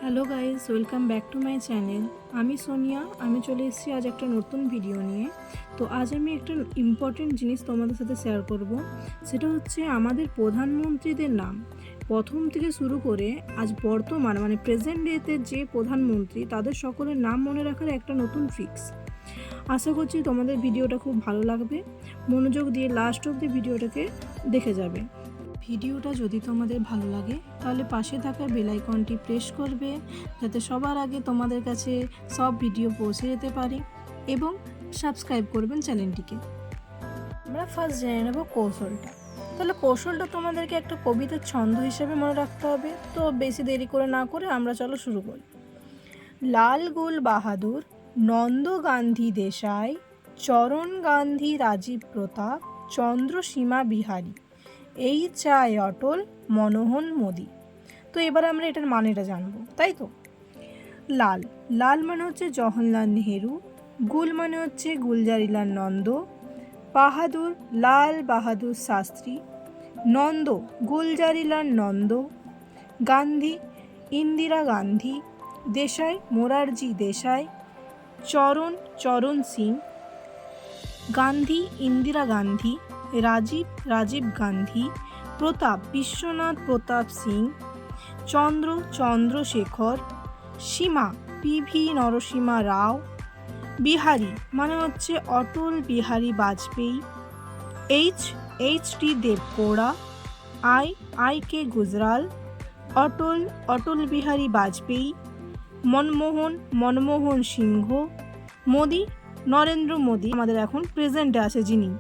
Hello guys, welcome back to my channel. আমি সোনিয়া। আমি চলে এসেছি আজ একটা নতুন ভিডিও নিয়ে। তো আজ আমি একটা ইম্পর্টেন্ট জিনিস তোমাদের সাথে শেয়ার করব। সেটা হচ্ছে আমাদের প্রধানমন্ত্রীদের নাম প্রথম থেকে শুরু করে আজ বর্তমান প্রেজেন্ট ডেতে যে প্রধানমন্ত্রী তাদের সকলের নাম মনে রাখার একটা নতুন ট্রিক্স। আশা করছি তোমাদের ভিডিওটা খুব ভালো লাগবে। মনোযোগ দিয়ে লাস্ট অবধি ভিডিওটাকে দেখে যাবে। ভিডিওটা যদি তোমাদের ভালো লাগে তাহলে পাশে থাকা বেল আইকনটি প্রেস করবে, যাতে সবার আগে তোমাদের কাছে সব ভিডিও পৌঁছে যেতে পারে, এবং সাবস্ক্রাইব করবেন চ্যানেলটিকে। আমরা ফার্স্ট জেনে নেব কৌশলটা। তাহলে কৌশলটা তোমাদেরকে একটা কবিতার ছন্দ হিসেবে মনে রাখতে হবে। তো বেশি দেরি করে না করে আমরা চলো শুরু করি। লাল গুল বাহাদুর, নন্দ গান্ধী দেশাই, চরণ গান্ধী রাজীব প্রতাপ, চন্দ্রসীমা বিহারী, এই চায় অটল মনমোহন মোদি। তো এবার আমরা এটার মানেটা জানবো, তাই তো। লাল লাল মানে হচ্ছে জওহরলাল নেহেরু, গুল মানে হচ্ছে গুলজারিলাল নন্দ, বাহাদুর লাল বাহাদুর শাস্ত্রী, নন্দ গুলজারিলাল নন্দ, গান্ধী ইন্দিরা গান্ধী, দেশাই মোরারজি দেশাই, চরণ চরণ সিং, গান্ধী ইন্দিরা গান্ধী, রাজীব গান্ধী, প্রতাপ বিশ্বনাথ প্রতাপ সিং, চন্দ্রশেখর, সীমা পিভি নরসিমা রাও, বিহারী মানে হচ্ছে Atal Bihari Vajpayee, H D Deve Gowda, I K Gujral, Atal Bihari Vajpayee, Manmohan Singh, Modi Narendra Modi আমাদের এখন প্রেজেন্টে আছে যিনি।